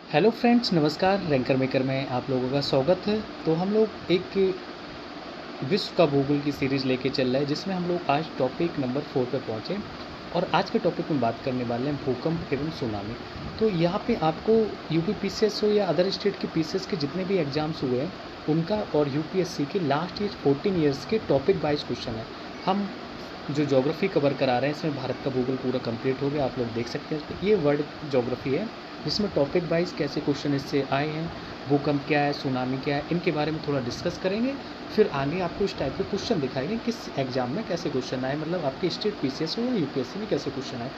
Hello friends, नमस्कार। Ranker maker में आप लोगों का स्वागत है। तो हम लोग एक विश्व का भूगोल की सीरीज़ लेके चल रहे हैं, जिसमें हम लोग आज टॉपिक नंबर 4 पे पहुँचे और आज के टॉपिक में बात करने वाले हैं भूकंप एवं सुनामी। तो यहाँ पे आपको यूपी पीसीएस हो या अदर स्टेट के पीसीएस के जितने भी एग्ज़ाम्स हुए हैं उनका और यूपीएससी के लास्ट ईयर 14 ईयर्स के टॉपिक वाइज क्वेश्चन है। हम जो ज्योग्राफी कवर करा रहे हैं इसमें भारत का भूगोल पूरा कंप्लीट हो गया, आप लोग देख सकते हैं। ये वर्ल्ड ज्योग्राफी है जिसमें टॉपिक वाइज कैसे क्वेश्चन इससे आए हैं, भूकंप क्या है, सुनामी क्या है, इनके बारे में थोड़ा डिस्कस करेंगे। फिर आगे आपको इस टाइप के क्वेश्चन दिखाएंगे किस एग्जाम में कैसे क्वेश्चन आए, मतलब आपके स्टेट पीसीएस हो या यूपीएससी में कैसे क्वेश्चन आए।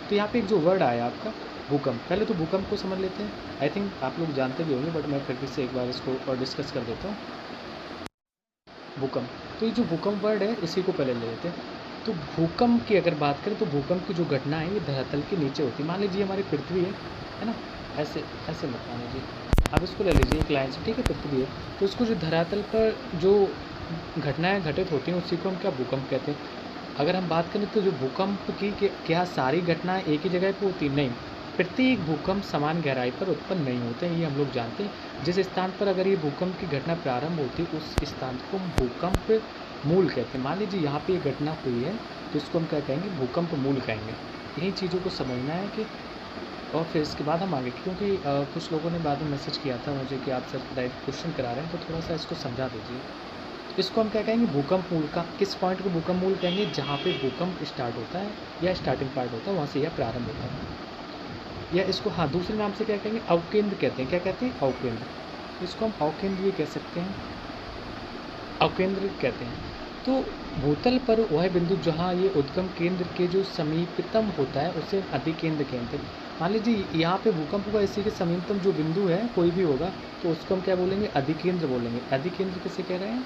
तो यहाँ पे एक जो वर्ड आया आपका भूकंप, पहले तो भूकंप को समझ लेते हैं। आई थिंक आप लोग जानते भी होंगे, बट मैं फिर से एक बार इसको और डिस्कस कर देता हूँ। भूकंप, तो ये जो भूकंप वर्ड है इसी को पहले ले लेते हैं। तो भूकंप की अगर बात करें तो भूकंप की जो घटना है ये धरातल के नीचे होती है। मान लीजिए हमारी पृथ्वी है ना, ऐसे ऐसे मत मान लीजिए, आप इसको ले लीजिए एक लाइन से, ठीक है। पृथ्वी है तो इसको जो धरातल पर जो घटनाएं घटित होती हैं उसी को हम क्या भूकंप कहते हैं। अगर हम बात करें तो जो भूकंप की क्या सारी घटनाएं एक ही जगह पर होती नहीं, प्रत्येक भूकंप समान गहराई पर उत्पन्न नहीं होते हैं, ये हम लोग जानते हैं। जिस स्थान पर अगर ये भूकंप की घटना प्रारंभ होती है उस स्थान को हम भूकंप मूल कहते हैं। मान लीजिए यहाँ पे ये घटना हुई है तो इसको हम क्या कहेंगे, भूकंप मूल कहेंगे। यही चीज़ों को समझना है कि और फिर इसके बाद हम आगे, क्योंकि कुछ लोगों ने बाद में मैसेज किया था मुझे कि आप सर डायरेक्ट क्वेश्चन करा रहे हैं तो थोड़ा सा इसको समझा दीजिए। इसको हम क्या कहेंगे, भूकंप मूल का किस पॉइंट को भूकंप मूल कहेंगे, जहाँ पे भूकंप स्टार्ट होता है या स्टार्टिंग पार्ट होता है वहाँ से यह प्रारंभ होता है। या इसको हाँ दूसरे नाम से क्या कहेंगे, अवकेंद्र कहते हैं। क्या कहते हैं, अवकेंद्र। इसको हम अवकेंद्र भी कह सकते हैं, अवकेंद्र कहते हैं। तो भूतल पर वह बिंदु जहाँ ये उद्गम केंद्र के जो समीपतम होता है उसे अधिकेंद्र कहते हैं। मान लीजिए यहाँ पे भूकंप हुआ, इसी के समीपतम जो बिंदु है कोई भी होगा तो उसको हम क्या बोलेंगे, अधिकेंद्र बोलेंगे। अधिकेंद्र किसे कह रहे हैं,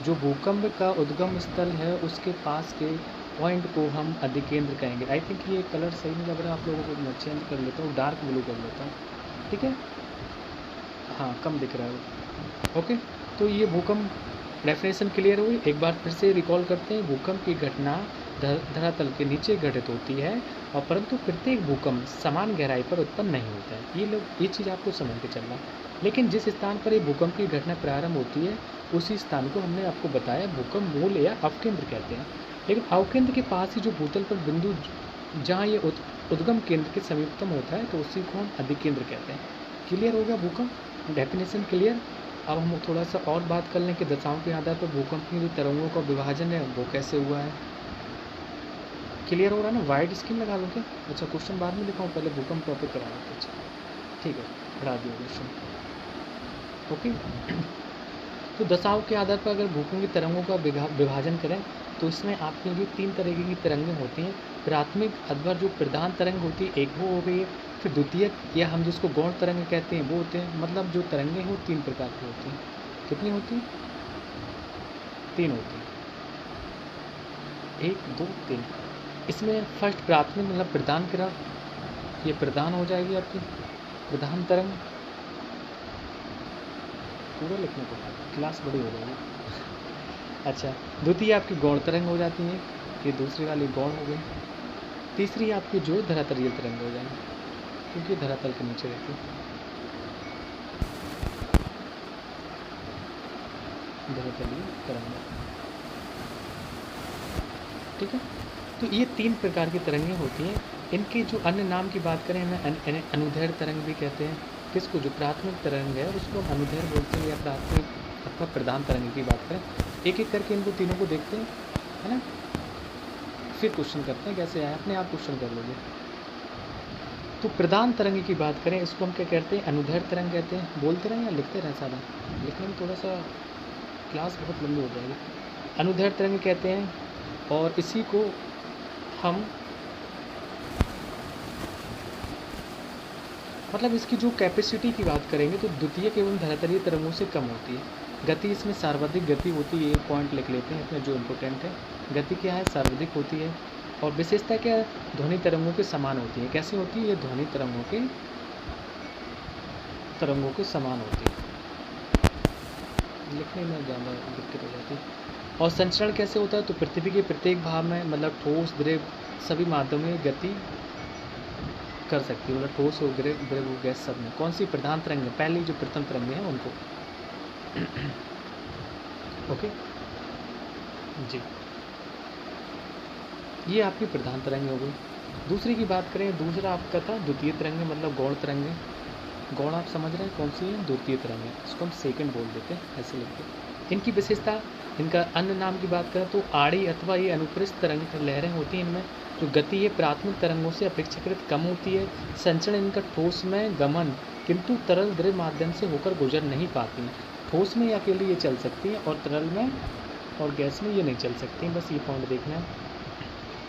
जो भूकंप का उद्गम स्थल है उसके पास के पॉइंट को हम अधिकेंद्र कहेंगे। आई थिंक ये कलर सही नहीं लग रहा है आप लोगों को, मैं चेंज कर लेता हूँ, डार्क ब्लू कर लेता हूँ, ठीक है। हाँ कम दिख रहा है, ओके। तो ये भूकंप डेफिनेशन क्लियर हुई। एक बार फिर से रिकॉल करते हैं। भूकंप की घटना धरातल के नीचे घटित होती है और परंतु प्रत्येक भूकंप समान गहराई पर उत्पन्न नहीं होता है। ये चीज़ आपको समझ के चलना। लेकिन जिस स्थान पर ये भूकंप की घटना प्रारंभ होती है उसी स्थान को हमने आपको बताया भूकंप मूल या अवकेंद्र कहते हैं। लेकिन अवकेंद्र के पास ही जो भूतल पर बिंदु जहाँ ये उद्गम केंद्र के समीपतम होता है तो उसी को हम अधिकेंद्र कहते हैं। क्लियर हो गया भूकंप, डेफिनेशन क्लियर। अब हम थोड़ा सा और बात कर लें कि दशाओं के आधार पर भूकंप की जो तरंगों का विभाजन है वो कैसे हुआ है। क्लियर हो रहा है ना, वाइड स्क्रीन लगा लूँ क्या? अच्छा क्वेश्चन बाद में लिखाऊँ, पहले भूकंप टॉपिक करा लेते। अच्छा ठीक है, बढ़ा दिया क्वेश्चन, ओके। तो दशाओं के आधार पर अगर भूकंप की तरंगों का विभाजन करें तो इसमें आपके लिए 3 तरीके की तरंगें होती हैं। प्राथमिक अथवा जो प्रधान तरंग होती है एक वो हो गई है, फिर द्वितीयक या हम जिसको गौण तरंग कहते हैं वो होते हैं। मतलब जो तरंगें हैं वो 3 प्रकार की होती हैं। कितनी होती हैं? 3 होती हैं, 1 2 3। इसमें फर्स्ट प्राथमिक मतलब प्रधान किरण, ये प्रधान हो जाएगी आपकी प्रधान तरंग। पूरा लिखने को क्लास बड़ी हो जाएगी। अच्छा, द्वितीय आपकी गौण तरंग हो जाती है, ये दूसरी वाली गौण हो गई। तीसरी आपकी जो धरातलीय तरंग हो जाएगी क्योंकि धरातल के नीचे रहती है, धरातलीय तरंग, ठीक है। तो ये 3 प्रकार की तरंगें होती हैं। इनके जो अन्य नाम की बात करें हमें अनुदैर्घ्य तरंग भी कहते हैं। किसको, जो प्राथमिक तरंग है उसको हम अनुदैर्घ्य बोलते हैं, या प्राथमिक अथवा प्रधान तरंग की बात करें। एक एक करके इनको तीनों को देखते हैं, है ना, फिर क्वेश्चन करते हैं कैसे आए, अपने आप क्वेश्चन कर लीजिए। तो प्रधान तरंग की बात करें इसको हम क्या कहते हैं, अनुदैर्घ्य तरंग कहते हैं। बोलते रहें या लिखते रहें, सारा लिखने में थोड़ा सा क्लास बहुत लंबी हो जाएगी। अनुदैर्घ्य तरंग कहते हैं और इसी को हम मतलब इसकी जो कैपेसिटी की बात करेंगे तो द्वितीयक एवं धरातलीय तरंगों से कम होती है। गति इसमें सर्वाधिक गति होती है, एक पॉइंट लिख लेते हैं इसमें जो इम्पोर्टेंट है। गति क्या है, सर्वाधिक होती है। और विशेषता क्या है, ध्वनि तरंगों के समान होती है। कैसी होती है, ये ध्वनि तरंगों के समान होती है। लिखने में ज़्यादा दिक्कत हो जाती है। और संचरण कैसे होता है, तो पृथ्वी के प्रत्येक भाग में मतलब ठोस द्रव सभी माध्यमों में गति कर सकती है, मतलब ठोस हो, द्रव हो, गैस, सब में। कौन सी प्रधान तरंग, पहली जो प्रथम तरंग है उनको। ओके जी, ये आपकी प्रधान तरंग हो गई। दूसरी की बात करें, दूसरा आपका था द्वितीय तरंग, मतलब गौण तरंग। गौण आप समझ रहे हैं कौन सी है, द्वितीय तरंग है, इसको हम सेकंड बोल देते हैं, ऐसे लिखते हैं। इनकी विशेषता, इनका अन्य नाम की बात करें तो आड़ी अथवा ये अनुप्रस्थ तरंग लहरें होती हैं। इनमें जो गति है प्राथमिक तरंगों से अपेक्षाकृत कम होती है। संचरण इनका ठोस में गमन किंतु तरल द्रव माध्यम से होकर गुजर नहीं पाती हैं। ठोस में अकेले ये चल सकती हैं और तरल में और गैस में ये नहीं चल सकती हैं। बस ये पॉइंट देखना है।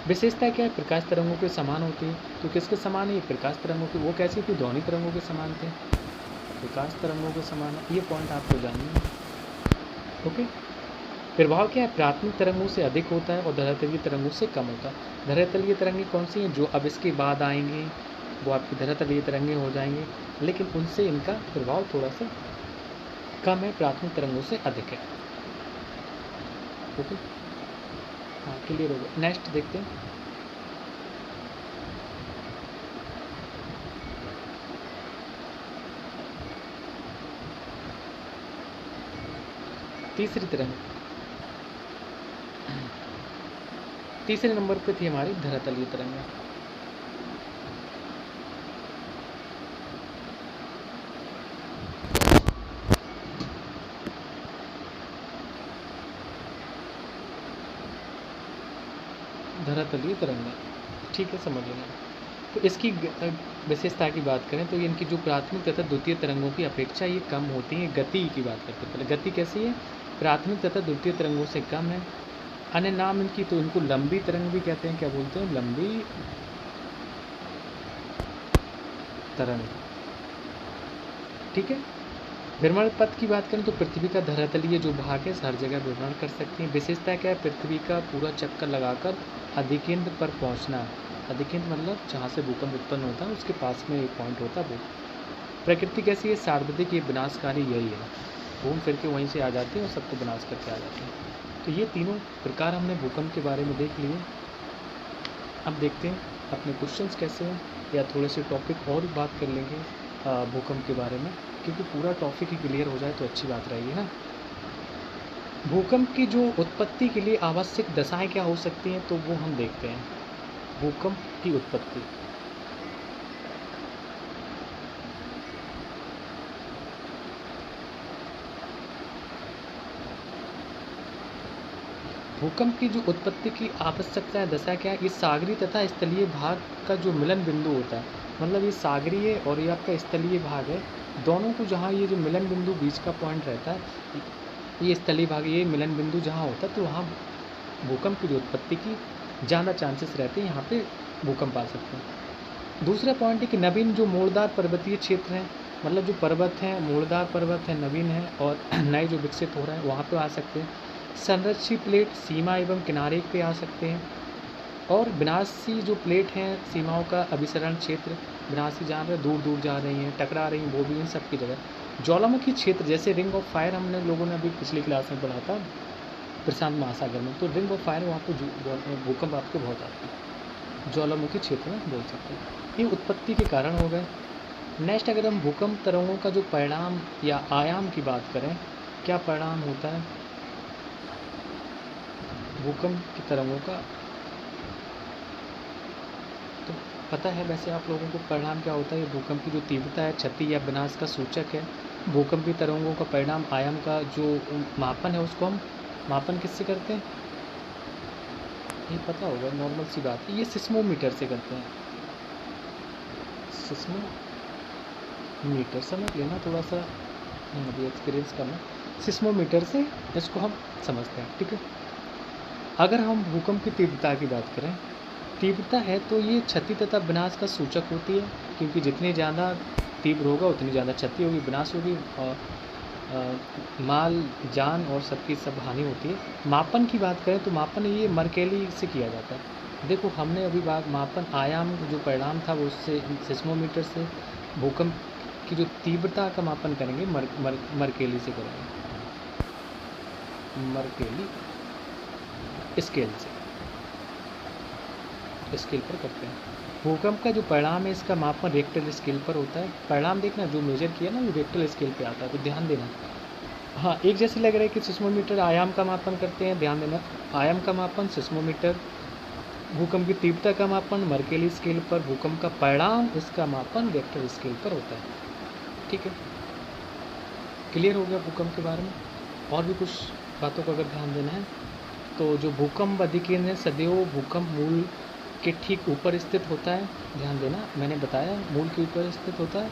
विशेषता क्या है, प्रकाश तरंगों के समान होती है। तो किसके समान है, ये प्रकाश तरंगों की। वो कैसी थी, ध्वनि तरंगों के समान थे, प्रकाश तरंगों के समान है। ये पॉइंट आपको जानना है। ओके, प्रभाव क्या है, प्राथमिक तरंगों से अधिक होता है और धरातलीय तरंगों से कम होता है। धरातलीय तरंगें कौन सी हैं, जो अब इसके बाद आएंगी वो आपकी धरातलीय तरंगें हो जाएंगी, लेकिन उनसे इनका प्रभाव थोड़ा सा कम है, प्राथमिक तरंगों से अधिक है। ओके, हाँ क्लियर हो गया। नेक्स्ट देखते हैं। तीसरी तरंग, तीसरे नंबर पे थी हमारी धरातलीय तरंग। धरातलीय तरंग, ठीक है, समझ लेना। तो इसकी विशेषता की बात करें तो इनकी जो प्राथमिक तथा द्वितीय तरंगों की अपेक्षा ये कम होती है। गति की बात करते हैं पहले, गति कैसी है, प्राथमिक तथा द्वितीय तरंगों से कम है। अन्य नाम इनकी, तो इनको लंबी तरंग भी कहते हैं। क्या बोलते हैं, लंबी तरंग, ठीक है। भ्रमण पथ की बात करें तो पृथ्वी का धरातलीय जो भाग है हर जगह भ्रमण कर सकती है। विशेषता क्या है, पृथ्वी का पूरा चक्कर लगाकर अधिकेंद्र पर पहुंचना। अधिकेंद्र मतलब जहाँ से भूकंप उत्पन्न होता है उसके पास में एक पॉइंट होता है वो। प्रकृति कैसी है, सार्वधिक, ये विनाशकारी यही है, घूम फिर के वहीं से आ जाते हैं और सबको विनाश करके आ जाते हैं। तो ये तीनों प्रकार हमने भूकंप के बारे में देख लिए। अब देखते हैं अपने क्वेश्चंस कैसे हैं, या थोड़े से टॉपिक और बात कर लेंगे भूकंप के बारे में, क्योंकि पूरा टॉपिक ही क्लियर हो जाए तो अच्छी बात रहेगी ना। भूकंप की जो उत्पत्ति के लिए आवश्यक दशाएं क्या हो सकती हैं, तो वो हम देखते हैं। भूकंप की उत्पत्ति, भूकंप की जो उत्पत्ति की आवश्यकता है, दशा क्या है, ये सागरी तथा स्थलीय भाग का जो मिलन बिंदु होता है, मतलब ये सागरीय और ये आपका स्थलीय भाग है, दोनों को जहाँ ये जो मिलन बिंदु बीच का पॉइंट रहता है, ये स्थलीय भाग, ये मिलन बिंदु जहाँ होता है, तो वहाँ भूकंप की जो उत्पत्ति की ज़्यादा चांसेस रहते हैं, यहाँ पे भूकंप आ सकते हैं। दूसरा पॉइंट है कि नवीन जो मोड़दार पर्वतीय क्षेत्र हैं, मतलब जो पर्वत हैं, मोड़दार पर्वत हैं, नवीन हैं और नए जो विकसित हो रहे हैं, वहाँ पे आ सकते हैं। संरक्षित प्लेट सीमा एवं किनारे पे आ सकते हैं, और विनाशी जो प्लेट हैं, सीमाओं का अभिसरण क्षेत्र, विनाशी जहाँ पे दूर दूर जा रही हैं, टकरा रही हैं, वो भी इन सब की जगह। ज्वालामुखी क्षेत्र जैसे रिंग ऑफ फायर, हमने लोगों ने अभी पिछली क्लास में पढ़ा था प्रशांत महासागर में, तो रिंग ऑफ फायर वहाँ पर भूकंप आपको बहुत आते हैं, ज्वालामुखी क्षेत्र में बोल सकते हैं। ये उत्पत्ति के कारण हो गए। नेक्स्ट, अगर हम भूकंप तरंगों का जो परिणाम या आयाम की बात करें, क्या परिणाम होता है भूकंप की तरंगों का, तो पता है वैसे आप लोगों को परिणाम क्या होता है। ये भूकंप की जो तीव्रता है, क्षति या विनाश का सूचक है। भूकंप की तरंगों का परिणाम आयाम का जो मापन है, उसको हम मापन किससे करते हैं, ये पता होगा, नॉर्मल सी बात है, ये सिस्मोमीटर से करते हैं। सिस्मोमीटर समझ लेना, थोड़ा सा अभी एक्सपीरियंस करना, सिस्मोमीटर से इसको हम समझते हैं, ठीक है। अगर हम भूकंप की तीव्रता की बात करें, तीव्रता है तो ये क्षति तथा विनाश का सूचक होती है, क्योंकि जितनी ज़्यादा तीव्र होगा उतनी ज़्यादा क्षति होगी, विनाश होगी, और माल जान और सबकी सब हानि होती है। मापन की बात करें तो मापन ये मरकेली से किया जाता है। देखो हमने अभी बात मापन आयाम जो परिणाम था वो उससे सिस्मोमीटर से, भूकंप की जो तीव्रता का मापन करेंगे मरकेली से करेंगे, मरकेली स्केल से, स्केल पर करते हैं। भूकंप का जो परिणाम है इसका मापन रिक्टर स्केल पर होता है। परिणाम देखना, जो मेजर किया ना वो रिक्टर स्केल पे आता है, तो ध्यान देना। हाँ, एक जैसे लग रहा है कि सिस्मोमीटर आयाम का मापन करते हैं, ध्यान देना। आयाम का मापन सिस्मोमीटर, भूकंप की तीव्रता का मापन मर्केली स्केल पर, भूकंप का परिणाम इसका मापन वेक्टर स्केल पर होता है। ठीक है, क्लियर हो गया भूकंप के बारे में। और भी कुछ बातों का अगर ध्यान देना है तो जो भूकंप अधिकेंद्र है सदैव भूकंप मूल के ठीक ऊपर स्थित होता है। ध्यान देना, मैंने बताया मूल के ऊपर स्थित होता है।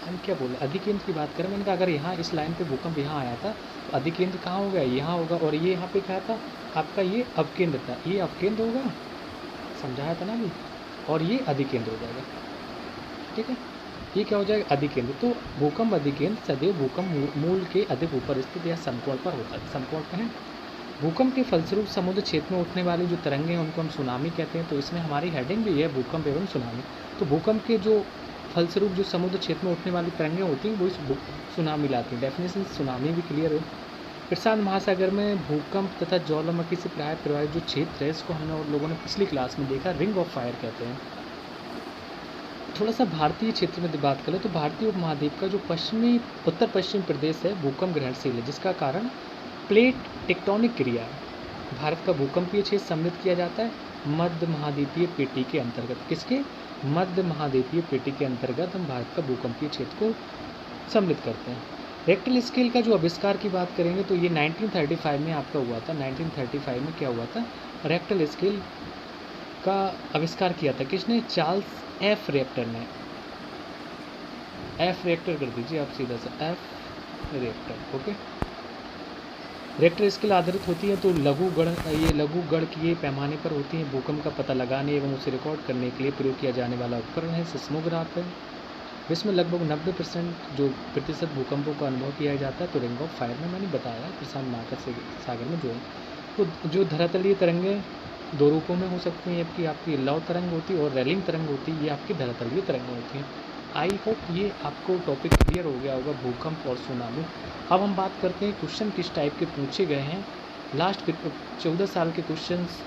हम क्या बोले, अधिकेंद्र की बात करें, मैंने कहा अगर यहाँ इस लाइन पे भूकंप यहाँ आया था तो अधिकेंद्र कहाँ होगा, यहाँ होगा। और ये यहाँ पे क्या था आपका, ये अपकेंद्र था, ये अपकेंद्र होगा, समझाया था ना अभी, और ये अधिकेंद्र हो जाएगा। ठीक है, ये क्या हो जाएगा, अधिकेंद्र। तो भूकंप अधिकेंद्र सदैव भूकंप मूल के अधिक ऊपर स्थित या समकोण पर होता है। समकोण पर है। भूकंप के फलस्वरूप समुद्र क्षेत्र में उठने वाली जो तरंगें हैं उनको हम सुनामी कहते हैं। तो इसमें हमारी हेडिंग भी है भूकंप एवं सुनामी। तो भूकंप के जो फलस्वरूप जो समुद्र क्षेत्र में उठने वाली तरंगें होती हैं वो इस सुनामी लाती हैं। डेफिनेशन सुनामी भी क्लियर है। प्रशांत महासागर में भूकंप तथा ज्वालामुखी से प्रभावित जो क्षेत्र है इसको हमने और लोगों ने पिछली क्लास में देखा, रिंग ऑफ फायर कहते हैं। थोड़ा सा भारतीय क्षेत्र में बात करें तो भारतीय उपमहाद्वीप का जो उत्तर पश्चिम प्रदेश है भूकंप ग्रहणशील है, जिसका कारण प्लेट टेक्टोनिक क्रिया है। भारत का भूकंपीय क्षेत्र सम्मिलित किया जाता है मध्य महाद्वीपीय पेटी के अंतर्गत। किसके, मध्य महाद्वीपीय पेटी के अंतर्गत हम भारत का भूकंपीय क्षेत्र को सम्मिलित करते हैं। रेक्टल स्केल का जो आविष्कार की बात करेंगे तो ये 1935 में आपका हुआ था। 1935 में क्या हुआ था, रेक्टल स्केल का आविष्कार किया था। किसने, चार्ल्स एफ रिएक्टर ने। एफ रिएक्टर कर दीजिए आप सीधा सा, F reactor. Okay, Richter scale आधारित होती है तो लघुगण की पैमाने पर होती है। भूकंप का पता लगाने एवं उसे रिकॉर्ड करने के लिए प्रयोग किया जाने वाला उपकरण है सिस्मोग्राफ है। इसमें लगभग 90% जो प्रतिशत भूकंपों का अनुभव किया जाता है। तो रिंग ऑफ फायर में मैंने बताया प्रशांत महासागर में जो है, तो जो धरातलीय तरंगें दो रूपों में हो सकती हैं, कि आपकी लौ तरंग होती है और रेलिंग तरंग होती है, ये आपकी धरातलीय तरंगें होती हैं। आई होप ये आपको टॉपिक क्लियर हो गया होगा, भूकंप और सुनामी। अब हम बात करते हैं क्वेश्चन किस टाइप के पूछे गए हैं। लास्ट 14 साल के क्वेश्चंस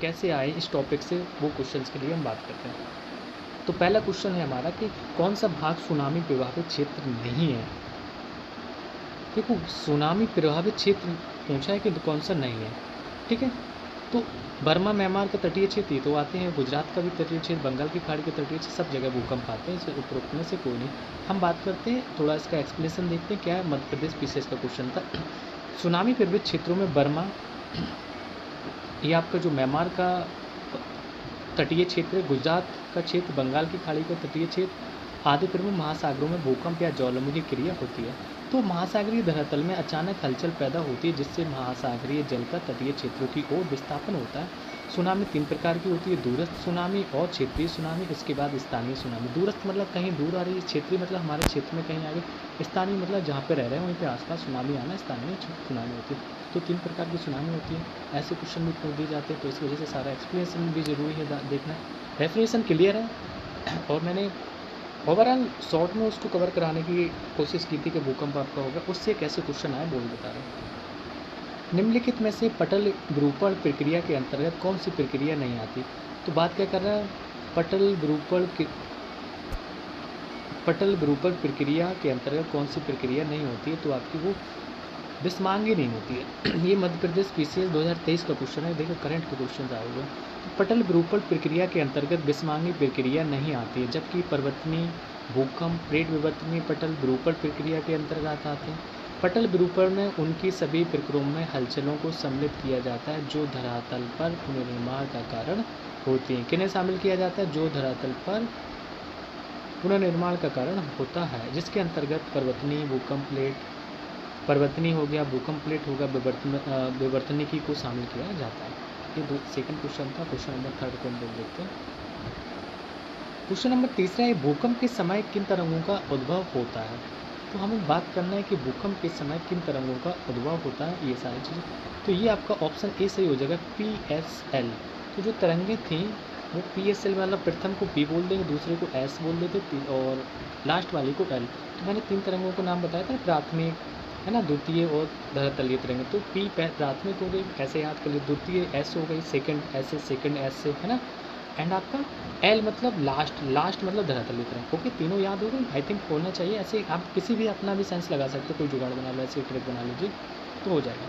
कैसे आए इस टॉपिक से, वो क्वेश्चंस के लिए हम बात करते हैं। तो पहला क्वेश्चन है हमारा कि कौन सा भाग सुनामी प्रभावित क्षेत्र नहीं है। देखो, सुनामी प्रभावित क्षेत्र पूछा है कि कौन सा नहीं है। ठीक है, तो बर्मा म्यांमार का तटीय क्षेत्र ये तो आते हैं, गुजरात का भी तटीय क्षेत्र, बंगाल की खाड़ी के तटीय क्षेत्र, सब जगह भूकंप आते हैं, इसे उपरोक्त में से कोई नहीं। हम बात करते हैं, थोड़ा इसका एक्सप्लेनेशन देखते हैं क्या है। मध्य प्रदेश पीसीएस का क्वेश्चन था। सुनामी प्रभावित क्षेत्रों में बर्मा, ये आपका जो म्यांमार का तटीय क्षेत्र है, गुजरात का क्षेत्र, बंगाल की खाड़ी का तटीय क्षेत्र आदि प्रमुख महासागरों में भूकंप या ज्वालामुखी क्रिया होती है। तो महासागरीय धरातल में अचानक हलचल पैदा होती है जिससे महासागरीय जल का तटीय क्षेत्रों की ओर विस्थापन होता है। सुनामी 3 प्रकार की होती है, दूरस्थ सुनामी और क्षेत्रीय सुनामी, इसके बाद स्थानीय सुनामी। दूरस्थ मतलब कहीं दूर आ रही है, क्षेत्रीय मतलब हमारे क्षेत्र में कहीं आगे, स्थानीय मतलब जहाँ पे रह रहे हैं वहीं पे आसपास सुनामी आना, स्थानीय सुनामी होती है। तो 3 प्रकार की सुनामी होती है। ऐसे क्वेश्चन भी पूछ दिए जाते हैं, तो इस वजह से सारा एक्सप्लेनेशन भी जरूरी है देखना। डेफिनेशन क्लियर है और मैंने ओवरऑल शॉर्ट में उसको कवर कराने की कोशिश की थी कि भूकंप आपका होगा, उससे कैसे क्वेश्चन आए वो भी बता रहे हैं। निम्नलिखित में से पटल विरूपण प्रक्रिया के अंतर्गत कौन सी प्रक्रिया नहीं आती। तो बात क्या कर रहा है, पटल विरूपण प्रक्रिया के अंतर्गत कौन सी प्रक्रिया नहीं होती है, तो आपकी वो विस्मांगी नहीं होती है। ये मध्य प्रदेश पीसीएस 2023 का क्वेश्चन है, देखो करंट के क्वेश्चन आए हुए। पटल विरूपण प्रक्रिया के अंतर्गत विस्मांगी प्रक्रिया नहीं आती है, जबकि पर्वतनी, भूकंप, प्लेट विवर्तनी पटल विरूपण प्रक्रिया के अंतर्गत आते हैं। पटल विरूपण में उनकी सभी प्रक्रियाओं में हलचलों को सम्मिलित किया जाता है जो धरातल पर पुनर्निर्माण का कारण होती हैं। किन्हें शामिल किया जाता है, जो धरातल पर पुनर्निर्माण का कारण होता है, जिसके अंतर्गत पर्वतनी, भूकंप, प्लेट, पर्वतनी हो गया, भूकंप प्लेट होगा, विवर्तनिकी को शामिल किया जाता है। ये सेकंड क्वेश्चन था। क्वेश्चन नंबर 3 को हम लोग देखते हैं। क्वेश्चन नंबर 3 है, भूकंप के समय किन तरंगों का उद्भव होता है। तो हमें बात करना है कि भूकंप के समय किन तरंगों का उद्भव होता है, ये सारी चीज़ें। तो ये आपका ऑप्शन ए सही हो जाएगा, PSL। तो जो तरंगें थी वो PSL मतलब प्रथम को P बोल देंगे, दूसरे को S बोल देते और लास्ट वाली को L। तो मैंने 3 तरंगों को नाम बताया था, प्राथमिक है ना, द्वितीय और धरातलीय तरंगें। तो P प्राथमिक हो गई, ऐसे याद कर लीजिए, द्वितीय S हो गई, सेकंड S से, सेकंड S से, है ना, एंड आपका एल मतलब लास्ट, लास्ट मतलब धरातलीय तरंग। ओके, तीनों याद हो गई, आई थिंक होना चाहिए। ऐसे आप किसी भी अपना भी सेंस लगा सकते हो, कोई जुगाड़ बना लो, ऐसे ट्रिक बना लीजिए तो हो जाएगा।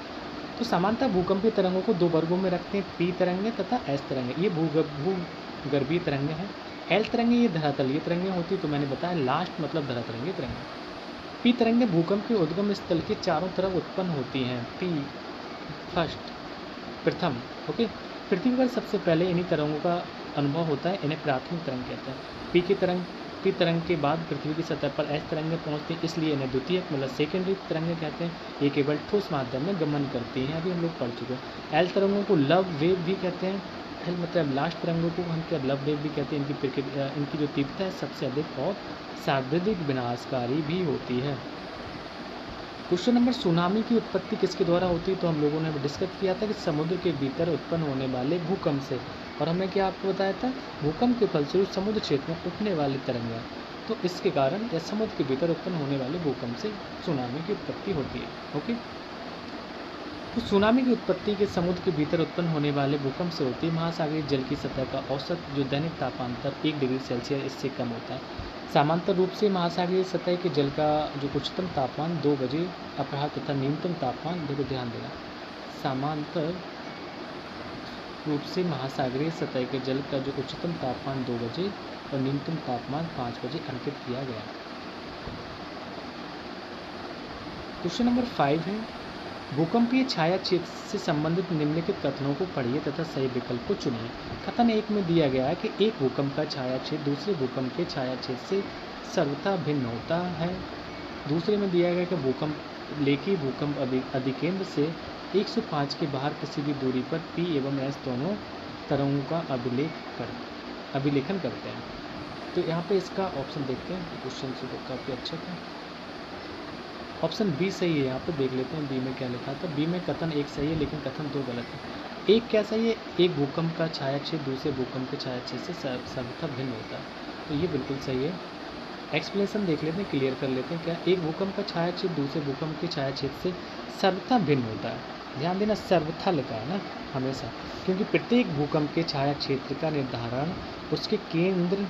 तो सामान्यतः भूकंपीय तरंगों को 2 वर्गों में रखते हैं, पी तरंगें तथा एस तरंगें। ये भूगर्भीय तरंगें हैं। एल तरंगें ये धरातलीय तरंगें होती, तो मैंने बताया लास्ट मतलब धरातलीय तरंगें। पी तरंगें भूकंप के उद्गम स्थल के चारों तरफ उत्पन्न होती हैं। पी फर्स्ट, प्रथम। ओके, पृथ्वी पर सबसे पहले इन्हीं तरंगों का अनुभव होता है, इन्हें प्राथमिक तरंग कहते हैं। पी तरंग के बाद पृथ्वी की सतह पर एस तरंगें पहुंचती हैं, इसलिए इन्हें द्वितीयक मतलब सेकेंडरी तरंगें कहते हैं। ये केवल ठोस माध्यम में गमन करती हैं, अभी हम लोग पढ़ चुके हैं। एल तरंगों को लव वेव भी कहते हैं। एल मतलब लास्ट तरंगों को हम क्या लव वेव भी कहते हैं। इनकी जो तीव्रता है सबसे अधिक और सर्वाधिक विनाशकारी भी होती है। क्वेश्चन नंबर, सुनामी की उत्पत्ति किसके द्वारा होती है? तो हम लोगों ने डिस्कस किया था कि समुद्र के भीतर उत्पन्न होने वाले भूकंप से, और हमने क्या आपको बताया था, भूकंप के फलस्वरूप समुद्र क्षेत्र में उठने वाली तरंगें, तो इसके कारण या समुद्र के भीतर उत्पन्न होने वाले भूकंप से सुनामी की उत्पत्ति होती है। ओके, तो सुनामी की उत्पत्ति के समुद्र के भीतर उत्पन्न होने वाले भूकंप से होती है। महासागरीय जल की सतह का औसत जो दैनिक तापांतर 1 डिग्री सेल्सियस इससे कम होता है। समांतर रूप से महासागरीय सतह के जल का जो उच्चतम तापमान 2 बजे अपराह्न तथा न्यूनतम तापमान, देखो ध्यान देना, समांतर रूप से महासागरीय सतह के जल का जो उच्चतम तापमान 2 बजे और न्यूनतम तापमान 5 बजे अंकित किया गया। क्वेश्चन नंबर 5 है, भूकंपीय छाया क्षेत्र से संबंधित निम्नलिखित कथनों को पढ़िए तथा सही विकल्प को चुनिए। कथन 1 में दिया गया है कि एक भूकंप का छाया क्षेत्र दूसरे भूकंप के छाया क्षेत्र से सर्वथा भिन्न होता है। दूसरे में दिया गया कि भूकंप अधिकेंद्र से 105 के बाहर किसी भी दूरी पर पी एवं एस दोनों तरंगों का अभिलेखन करते हैं। तो यहाँ पे इसका ऑप्शन देखते हैं, क्वेश्चन से काफ़ी अच्छा था। ऑप्शन बी सही है, यहाँ पे देख लेते हैं बी में क्या लिखा था। बी में कथन 1 सही है लेकिन कथन 2 गलत है। एक क्या सही है, एक भूकंप का छाया क्षेत्र दूसरे भूकंप के छाया क्षेत्र से सर्वथा भिन्न होता है, तो ये बिल्कुल सही है। एक्सप्लेनेशन देख लेते हैं, क्लियर कर लेते हैं। क्या, एक भूकंप का छाया क्षेत्र दूसरे भूकंप के छाया क्षेत्र से सर्वथा भिन्न होता है। ध्यान देना, सर्वथा लिखा है ना हमेशा, क्योंकि प्रत्येक भूकंप के छाया क्षेत्र का निर्धारण उसके केंद्र,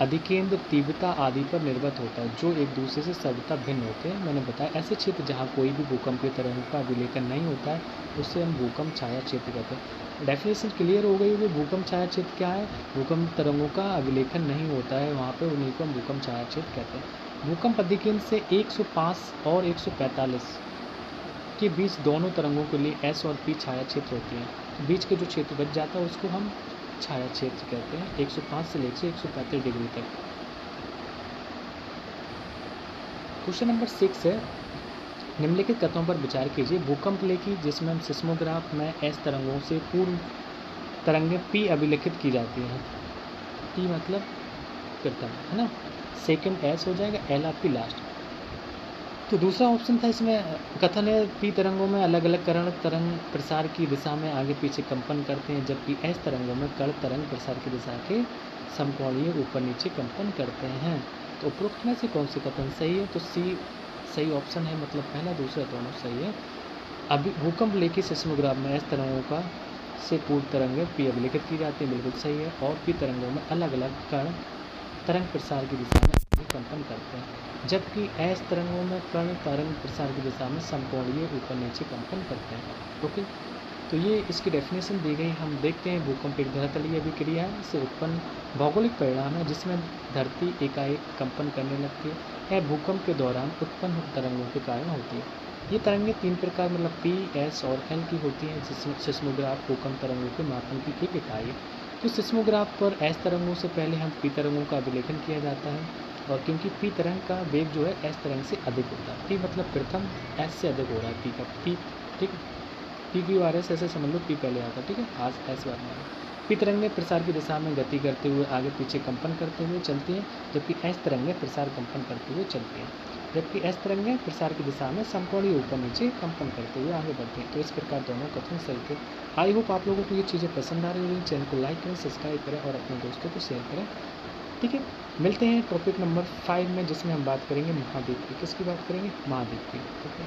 अधिकेंद्र, तीव्रता आदि पर निर्भर होता है, जो एक दूसरे से सर्वथा भिन्न होते हैं। मैंने बताया ऐसे क्षेत्र जहाँ कोई भी भूकंपीय तरंगों का अभिलेखन नहीं होता है उससे हम भूकंप छाया क्षेत्र कहते हैं। डेफिनेशन क्लियर हो गई कि भूकंप छाया क्षेत्र क्या है, भूकंप तरंगों का अभिलेखन नहीं होता है वहाँ पे, उन्हीं को हम भूकंप छाया क्षेत्र कहते हैं। भूकंप अधिकेंद्र से 105 और 145 के बीच दोनों तरंगों के लिए एस और पी छाया क्षेत्र होती हैं। बीच के जो क्षेत्र बच जाता है उसको हम छाया क्षेत्र कहते हैं, 105 से लेकर 135 डिग्री तक। क्वेश्चन नंबर 6 है, निम्नलिखित कथनों पर विचार कीजिए। भूकंप लेखी जिसमें हम सिस्मोग्राफ में एस तरंगों से पूर्व तरंगें पी अभिलिखित की जाती हैं। पी मतलब प्रथम है ना, सेकंड एस हो जाएगा, एल आपकी लास्ट। तो दूसरा ऑप्शन था इसमें, कथन है पी तरंगों में अलग अलग कण तरंग प्रसार की दिशा में आगे पीछे कंपन करते हैं, जबकि एस तरंगों में कण तरंग प्रसार की दिशा के समकोणीय ऊपर नीचे कंपन करते हैं। तो उपरोक्त में से कौन सी कथन सही है? तो सी सही ऑप्शन है, मतलब पहला दूसरा दोनों सही है। अभी भूकंप लेखी सिस्मोग्राफ में एस तरंगों का से पूर्व तरंगें पी अभिलिखित की जाती है, बिल्कुल सही है। और पी तरंगों में अलग अलग कण तरंग प्रसार की दिशा में कंपन करते हैं, जबकि एस तरंगों में कण तरंग प्रसार की दिशा में समकोणीय ऊपर नीचे कंपन करते हैं। ओके, तो ये इसकी डेफिनेशन दी गई। हम देखते हैं भूकंप एक धरातलीय अभिक्रिया से उत्पन्न भौगोलिक परिणाम है जिसमें धरती एकाएक कंपन करने लगती है। यह भूकंप के दौरान उत्पन्न तरंगों के कारण होती है। ये तरंगें 3 प्रकार मतलब पी, एस और एल की होती हैं। जिसमें सिस्मोग्राफ भूकंप तरंगों के मापन की एक इकाई है। तो सिस्मोग्राफ पर एस तरंगों से पहले हम पी तरंगों का अभिलेखन किया जाता है, और क्योंकि पी तरंग का वेग जो है एस तरंग से अधिक होता है। पी मतलब प्रथम, एस से अधिक हो रहा है पी का, पी ठीक है, पी क्यू आर एस ऐसे समझ लो, पी पहले आता है, ठीक है, आज एस बाद में। पी तरंगें प्रसार की दिशा में गति करते हुए आगे पीछे कंपन करते हुए चलती हैं, जबकि एस तरंगें प्रसार कंपन करते हुए चलती हैं, जबकि एस तरंगें प्रसार की दिशा में समकोणीय ऊपर नीचे कंपन करते हुए आगे बढ़ती हैं। तो इस प्रकार दोनों कथन सही थे। आई होप आप लोगों को ये चीज़ें पसंद आ रही होंगी। चैनल को लाइक करें, सब्सक्राइब करें और अपने दोस्तों को शेयर करें, ठीक है। मिलते हैं टॉपिक नंबर 5 में, जिसमें हम बात करेंगे महाद्वीप की। किसकी बात करेंगे? महाद्वीप की। ओके।